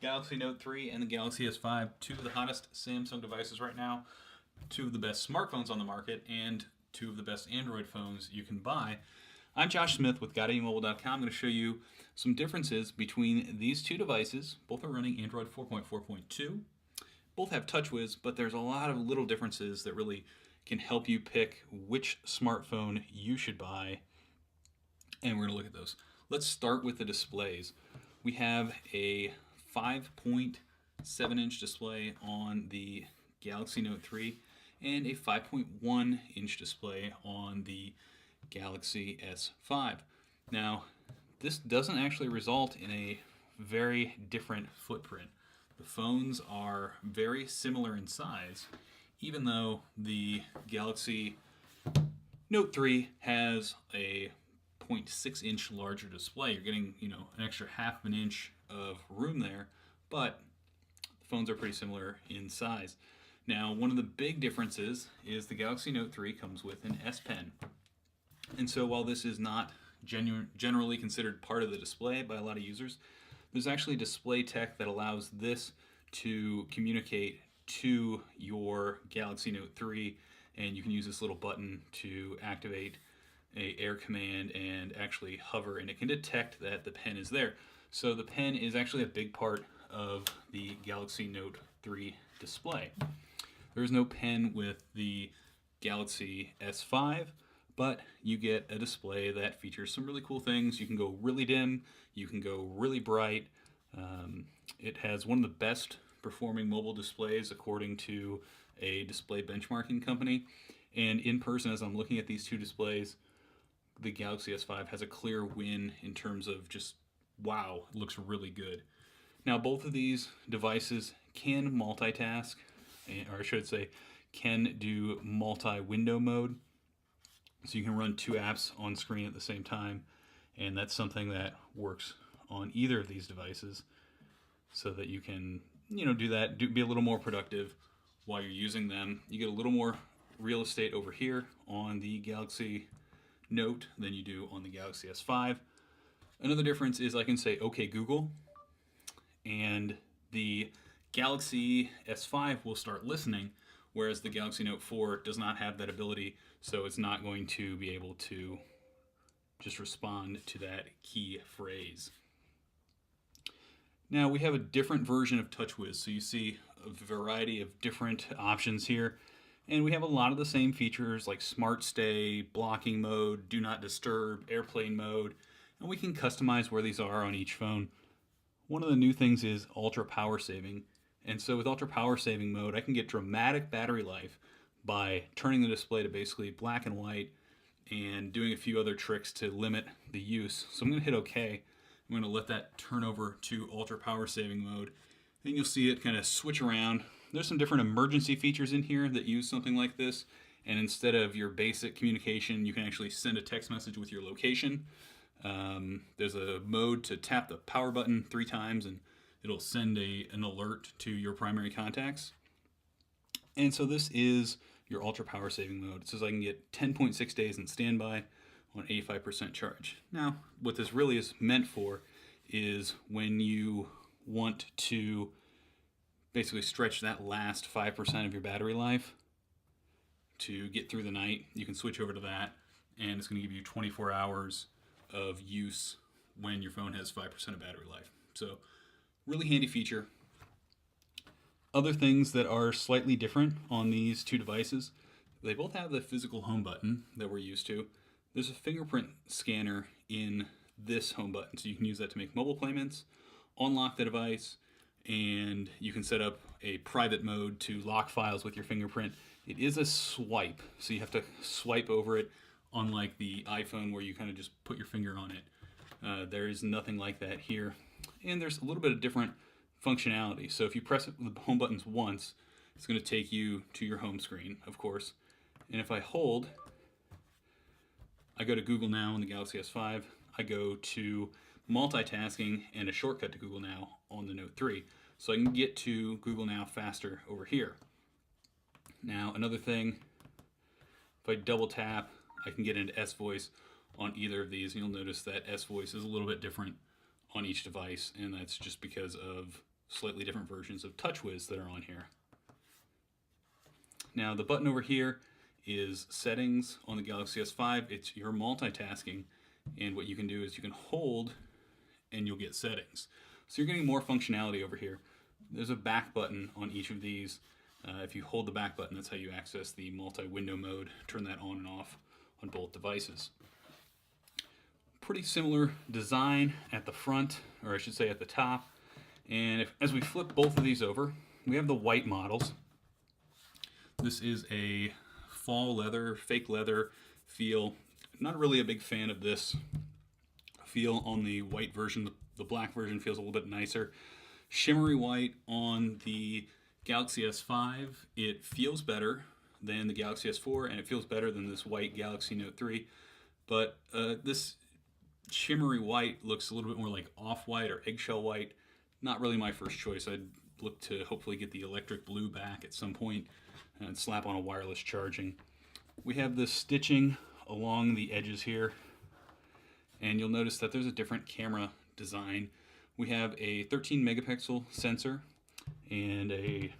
Galaxy Note 3 and the Galaxy S5, two of the hottest Samsung devices right now, two of the best smartphones on the market, and two of the best Android phones you can buy. I'm Josh Smith with GoDaddyMobile.com. I'm going to show you some differences between these two devices. Both are running Android 4.4.2. Both have TouchWiz, but there's a lot of little differences that really can help you pick which smartphone you should buy, and we're going to look at those. Let's start with the displays. We have a 5.7-inch display on the Galaxy Note 3 and a 5.1-inch display on the Galaxy S5. Now, this doesn't actually result in a very different footprint. The phones are very similar in size, even though the Galaxy Note 3 has a 0.6-inch larger display. You're getting, an extra half an inch of room there, but the phones are pretty similar in size. Now, one of the big differences is the Galaxy Note 3 comes with an S Pen. And so while this is not generally considered part of the display by a lot of users, there's actually display tech that allows this to communicate to your Galaxy Note 3, and you can use this little button to activate a air command and actually hover, and it can detect that the pen is there. So the pen is actually a big part of the Galaxy Note 3 display. There is no pen with the Galaxy S5, but you get a display that features some really cool things. You can go really dim, you can go really bright. It has one of the best performing mobile displays according to a display benchmarking company. And in person, as I'm looking at these two displays, the Galaxy S5 has a clear win in terms of just, wow, it looks really good. Now, both of these devices can multitask, or I should say, can do multi-window mode. So you can run two apps on screen at the same time, and that's something that works on either of these devices so that you can, do that, be a little more productive while you're using them. You get a little more real estate over here on the Galaxy Note than you do on the Galaxy S5. Another difference is I can say, "Okay, Google," and the Galaxy S5 will start listening, whereas the Galaxy Note 4 does not have that ability, so it's not going to be able to just respond to that key phrase. Now, we have a different version of TouchWiz, so you see a variety of different options here. And we have a lot of the same features like Smart Stay, blocking mode, Do Not Disturb, airplane mode, and we can customize where these are on each phone. One of the new things is ultra power saving. And so with ultra power saving mode, I can get dramatic battery life by turning the display to basically black and white and doing a few other tricks to limit the use. So I'm going to hit OK. I'm going to let that turn over to ultra power saving mode. Then you'll see it kind of switch around. There's some different emergency features in here that use something like this. And instead of your basic communication, you can actually send a text message with your location. There's a mode to tap the power button 3 times and it'll send an alert to your primary contacts. And so this is your ultra power saving mode. It says I can get 10.6 days in standby on 85% charge. Now, what this really is meant for is when you want to basically stretch that last 5% of your battery life to get through the night, you can switch over to that, and it's going to give you 24 hours of use when your phone has 5% of battery life. So, really handy feature. Other things that are slightly different on these two devices, they both have the physical home button that we're used to. There's a fingerprint scanner in this home button, so you can use that to make mobile payments, unlock the device, and you can set up a private mode to lock files with your fingerprint. It is a swipe, so you have to swipe over it, unlike the iPhone where you kind of just put your finger on it. There is nothing like that here. And there's a little bit of different functionality. So if you press the home buttons once, it's going to take you to your home screen, of course. And if I hold, I go to Google Now on the Galaxy S5. I go to multitasking and a shortcut to Google Now on the Note 3. So I can get to Google Now faster over here. Now, another thing, if I double tap, I can get into S Voice on either of these. And you'll notice that S Voice is a little bit different on each device, and that's just because of slightly different versions of TouchWiz that are on here. Now the button over here is settings on the Galaxy S5. It's your multitasking, and what you can do is you can hold and you'll get settings. So you're getting more functionality over here. There's a back button on each of these. If you hold the back button, that's how you access the multi-window mode. Turn that on and off on both devices. Pretty similar design at the front, or I should say at the top. And as we flip both of these over, we have the white models. This is a fall leather, fake leather feel. Not really a big fan of this feel on the white version. The black version feels a little bit nicer. Shimmery white on the Galaxy S5. It feels better than the Galaxy S4, and it feels better than this white Galaxy Note 3. But this shimmery white looks a little bit more like off-white or eggshell white. Not really my first choice. I'd look to hopefully get the electric blue back at some point and slap on a wireless charging. We have this stitching along the edges here, and you'll notice that there's a different camera design. We have a 13 megapixel sensor and a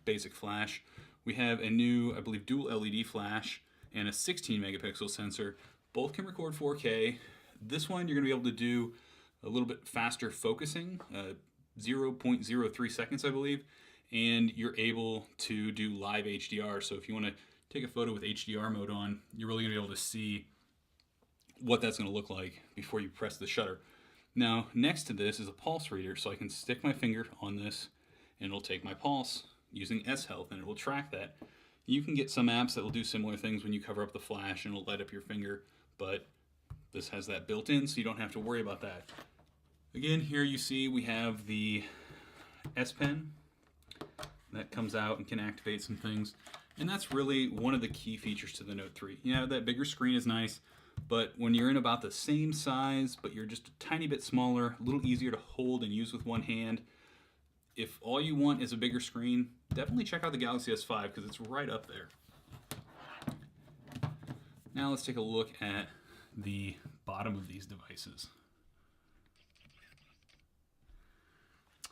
basic flash. We have a new, I believe, dual LED flash and a 16 megapixel sensor. Both can record 4K. This one you're going to be able to do a little bit faster focusing, 0.03 seconds, I believe, and you're able to do live HDR. So if you want to take a photo with HDR mode on, you're really going to be able to see what that's going to look like before you press the shutter. Now, next to this is a pulse reader, so I can stick my finger on this and it'll take my pulse using S Health, and it will track that. You can get some apps that will do similar things when you cover up the flash and it'll light up your finger, but this has that built in, so you don't have to worry about that. Again, here you see we have the S Pen that comes out and can activate some things. And that's really one of the key features to the Note 3. You know, that bigger screen is nice, but when you're in about the same size, but you're just a tiny bit smaller, a little easier to hold and use with one hand, if all you want is a bigger screen, definitely check out the Galaxy S5 because it's right up there. Now let's take a look at the bottom of these devices.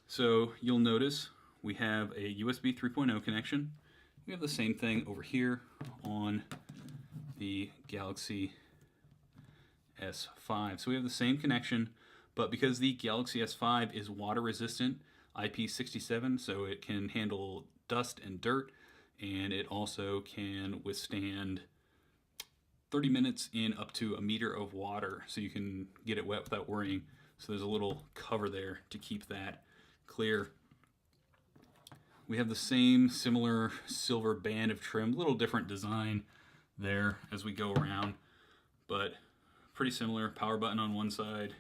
So you'll notice we have a USB 3.0 connection. We have the same thing over here on the Galaxy S5. So we have the same connection, but because the Galaxy S5 is water resistant, IP67, so it can handle dust and dirt, and it also can withstand 30 minutes in up to a meter of water, so you can get it wet without worrying. So there's a little cover there to keep that clear. We have the same similar silver band of trim, little different design there as we go around, but pretty similar. Power button on one side,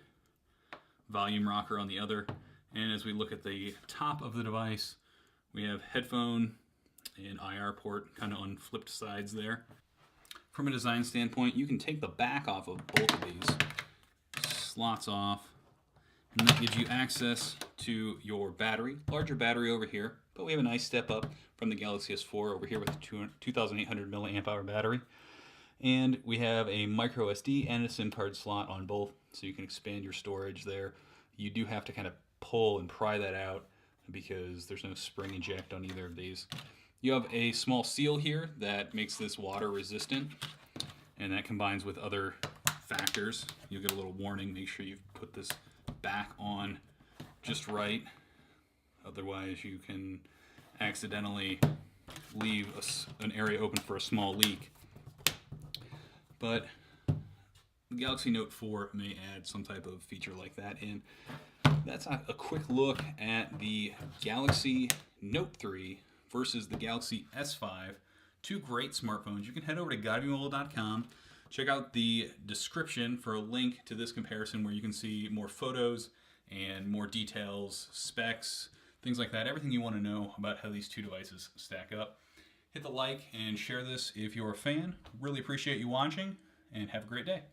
volume rocker on the other. And as we look at the top of the device, we have headphone and IR port kind of on flipped sides there. From a design standpoint, you can take the back off of both of these, slots off, and that gives you access to your battery. Larger battery over here, but we have a nice step up from the Galaxy S4 over here with a 2,800 milliamp hour battery. And we have a micro SD and a SIM card slot on both, so you can expand your storage there. You do have to kind of pull and pry that out because there's no spring eject on either of these. You have a small seal here that makes this water resistant, and that combines with other factors. You'll get a little warning. Make sure you've put this back on just right. Otherwise, you can accidentally leave an area open for a small leak. But the Galaxy Note 4 may add some type of feature like that in. That's a quick look at the Galaxy Note 3 versus the Galaxy S5. Two great smartphones. You can head over to GottaBeMobile.com. Check out the description for a link to this comparison where you can see more photos and more details, specs, things like that. Everything you want to know about how these two devices stack up. Hit the like and share this if you're a fan. Really appreciate you watching, and have a great day.